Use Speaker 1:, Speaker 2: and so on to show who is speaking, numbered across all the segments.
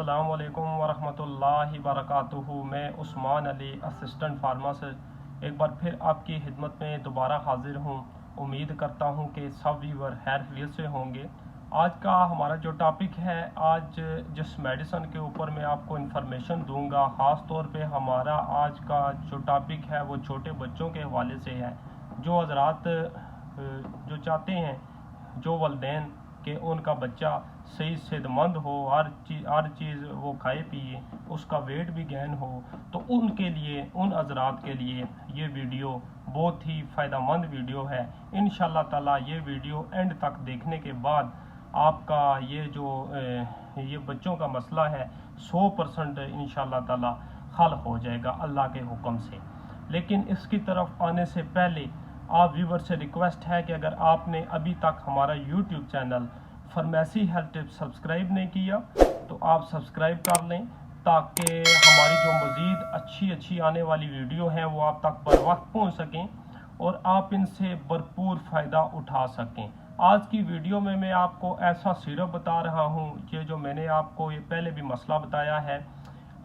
Speaker 1: अस्सलाम वालेकुम वरहमतुल्लाहि वबरकातुहू। मैं उस्मान अली असिस्टेंट फार्मासिस्ट एक बार फिर आपकी खिदमत में दोबारा हाजिर हूँ। उम्मीद करता हूँ कि सब व्यूअर खैरियत से होंगे। आज का हमारा जो टॉपिक है, आज जिस मेडिसिन के ऊपर मैं आपको इन्फॉर्मेशन दूंगा, ख़ास तौर पे हमारा आज का जो टॉपिक है वो छोटे बच्चों के हवाले से है। जो हज़रात जो चाहते हैं, जो वालिदैन कि उनका बच्चा सही सेहतमंद हो, हर चीज़ वो खाए पिए, उसका वेट भी गेन हो, तो उनके लिए, उन हज़रात के लिए ये वीडियो बहुत ही फ़ायदेमंद वीडियो है। इंशाअल्लाह ताला ये वीडियो एंड तक देखने के बाद आपका ये बच्चों का मसला है 100% इंशाअल्लाह ताला हल हो जाएगा अल्लाह के हुक्म से। लेकिन इसकी तरफ आने से पहले आप व्यूवर से रिक्वेस्ट है कि अगर आपने अभी तक हमारा YouTube channel pharmacy health tips subscribe नहीं किया तो आप सब्सक्राइब कर लें, ताकि हमारी जो मज़ीद अच्छी आने वाली वीडियो हैं वो आप तक बर वक्त पहुँच सकें और आप इनसे भरपूर फ़ायदा उठा सकें। आज की वीडियो में मैं आपको ऐसा सिरप बता रहा हूँ, ये जो मैंने आपको ये पहले भी मसला बताया है।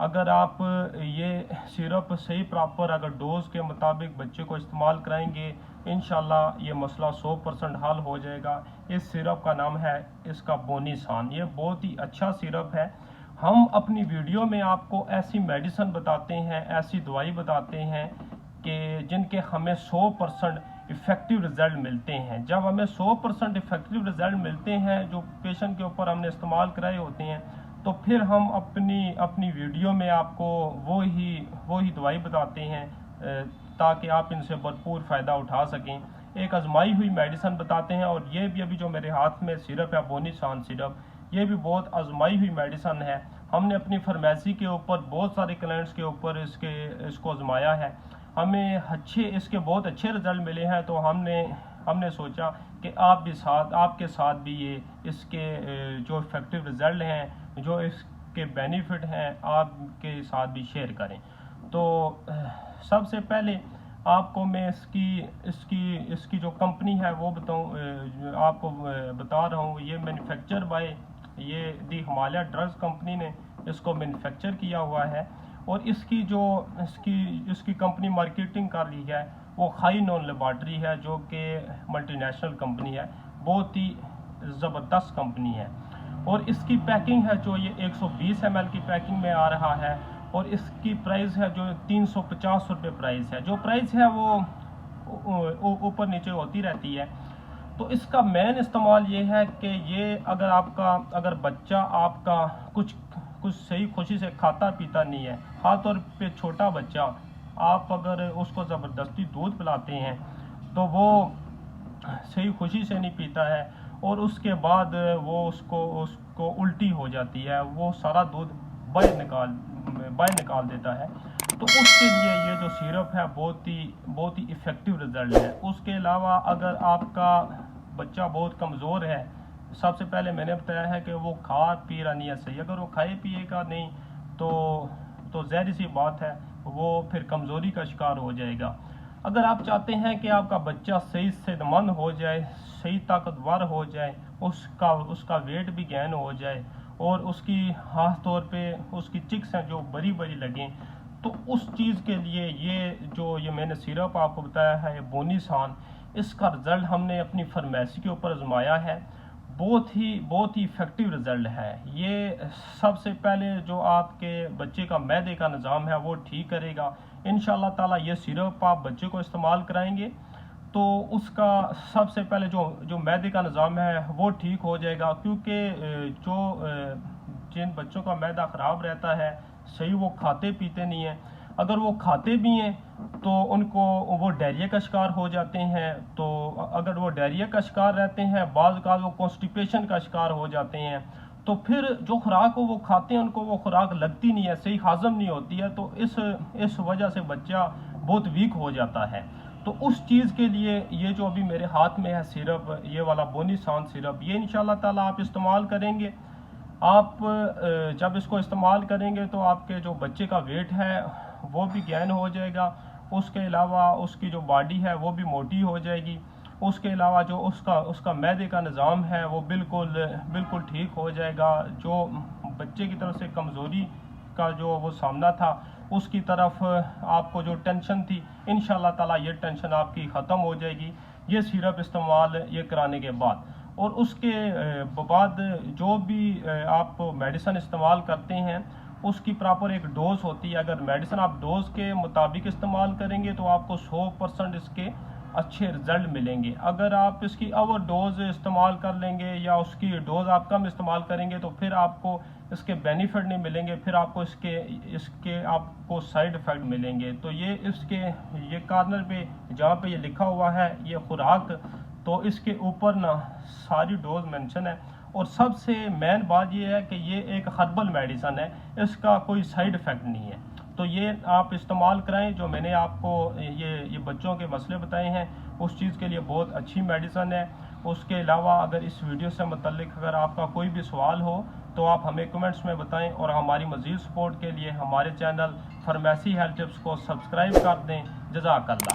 Speaker 1: अगर आप ये सिरप सही प्रॉपर अगर डोज के मुताबिक बच्चे को इस्तेमाल कराएंगे, इंशाल्लाह ये मसला 100% हल हो जाएगा। इस सिरप का नाम है इसका बोनीसान। ये बहुत ही अच्छा सिरप है। हम अपनी वीडियो में आपको ऐसी मेडिसिन बताते हैं, ऐसी दवाई बताते हैं कि जिनके हमें 100% इफ़ेक्टिव रिज़ल्ट मिलते हैं। जब हमें 100% इफ़ेक्टिव रिज़ल्ट मिलते हैं, जो पेशेंट के ऊपर हमने इस्तेमाल कराए होते हैं, तो फिर हम अपनी वीडियो में आपको वो ही दवाई बताते हैं ताकि आप इनसे भरपूर फ़ायदा उठा सकें। एक आजमाई हुई मेडिसिन बताते हैं, और ये भी अभी जो मेरे हाथ में सिरप है बोनीसान सिरप, ये भी बहुत आजमाई हुई मेडिसिन है। हमने अपनी फार्मेसी के ऊपर बहुत सारे क्लाइंट्स के ऊपर इसको आजमाया है, हमें इसके बहुत अच्छे रिज़ल्ट मिले हैं। तो हमने सोचा कि आपके साथ भी ये इसके जो इफ़ेक्टिव रिज़ल्ट हैं, जो इसके बेनिफिट हैं, आपके साथ भी शेयर करें। तो सबसे पहले आपको मैं इसकी जो कंपनी है वो आपको बता रहा हूँ। ये manufacture by the Himalaya drugs company ने इसको मैन्युफैक्चर किया हुआ है, और इसकी कंपनी मार्केटिंग कर रही है वो हाई नॉन लेबॉर्ट्री है, जो कि मल्टीनेशनल कंपनी है, बहुत ही ज़बरदस्त कंपनी है। और इसकी पैकिंग है जो ये 120 ml की पैकिंग में आ रहा है, और इसकी प्राइस है जो 350 रुपये प्राइस है। जो प्राइस है वो ऊपर नीचे होती रहती है। तो इसका मेन इस्तेमाल ये है कि ये अगर बच्चा आपका कुछ सही खुशी से खाता पीता नहीं है, खास तौर पे छोटा बच्चा, आप अगर उसको ज़बरदस्ती दूध पिलाते हैं तो वो सही खुशी से नहीं पीता है, और उसके बाद वो उसको उल्टी हो जाती है, वो सारा दूध बाहर निकाल देता है। तो उसके लिए ये जो सिरप है बहुत ही इफ़ेक्टिव रिज़ल्ट है। उसके अलावा अगर आपका बच्चा बहुत कमज़ोर है, सबसे पहले मैंने बताया है कि वो खा पी रहा नहीं है सही, अगर वो खाए पिएगा नहीं तो ज़ाहिर सी बात है वो फिर कमज़ोरी का शिकार हो जाएगा। अगर आप चाहते हैं कि आपका बच्चा सही सेहतमंद हो जाए, सही ताकतवर हो जाए, उसका वेट भी गेन हो जाए, और उसकी खास तौर पे उसकी चिक्स हैं जो बड़ी लगें, तो उस चीज़ के लिए ये मैंने सिरप आपको बताया है बोनीसान, इसका रिज़ल्ट हमने अपनी फार्मेसी के ऊपर आजमाया है। बहुत ही इफ़ेक्टिव रिज़ल्ट है। ये सबसे पहले जो आपके बच्चे का मैदे का निज़ाम है वो ठीक करेगा। इंशाअल्लाह ताला ये सिरप आप बच्चे को इस्तेमाल कराएंगे तो उसका सबसे पहले जो मैदे का निज़ाम है वो ठीक हो जाएगा, क्योंकि जिन बच्चों का मैदा ख़राब रहता है, सही वो खाते पीते नहीं हैं, अगर वो खाते भी हैं तो वो डायरिया का शिकार हो जाते हैं। तो अगर वो डायरिया का शिकार रहते हैं, बाज़ का वो कॉन्स्टिपेशन का शिकार हो जाते हैं, तो फिर जो खुराक को वो खाते हैं उनको वो खुराक लगती नहीं है, सही हाज़म नहीं होती है, तो इस वजह से बच्चा बहुत वीक हो जाता है। तो उस चीज़ के लिए ये जो अभी मेरे हाथ में है सिरप, ये वाला बोनीसान सिरप, ये इंशाअल्लाह ताला आप इस्तेमाल करेंगे। आप जब इसको इस्तेमाल करेंगे तो आपके जो बच्चे का वेट है वो भी गेन हो जाएगा, उसके अलावा उसकी जो बॉडी है वो भी मोटी हो जाएगी, उसके अलावा जो उसका मैदे का निज़ाम है वो बिल्कुल ठीक हो जाएगा। जो बच्चे की तरफ से कमज़ोरी का जो वो सामना था उसकी तरफ आपको जो टेंशन थी, इंशाअल्लाह ताला ये टेंशन आपकी ख़त्म हो जाएगी ये सिरप इस्तेमाल ये कराने के बाद। और उसके बाद जो भी आप मेडिसिन इस्तेमाल करते हैं उसकी प्रॉपर एक डोज होती है। अगर मेडिसिन आप डोज के मुताबिक इस्तेमाल करेंगे तो आपको 100% इसके अच्छे रिजल्ट मिलेंगे। अगर आप इसकी ओवर डोज इस्तेमाल कर लेंगे या उसकी डोज आप कम इस्तेमाल करेंगे तो फिर आपको इसके बेनिफिट नहीं मिलेंगे, फिर आपको इसके आपको साइड इफ़ेक्ट मिलेंगे। तो ये इसके ये कॉर्नर पे जहाँ पे ये लिखा हुआ है ये खुराक, तो इसके ऊपर ना सारी डोज मेंशन है। और सबसे मेन बात ये है कि ये एक हर्बल मेडिसन है, इसका कोई साइड इफ़ेक्ट नहीं है। तो ये आप इस्तेमाल कराएं। जो मैंने आपको ये बच्चों के मसले बताए हैं उस चीज़ के लिए बहुत अच्छी मेडिसन है। उसके अलावा अगर इस वीडियो से मुतल्लिक अगर आपका कोई भी सवाल हो तो आप हमें कमेंट्स में बताएं, और हमारी मज़ीद सपोर्ट के लिए हमारे चैनल फार्मेसी हेल्थ टिप्स को सब्सक्राइब कर दें। जज़ाकल्लाह।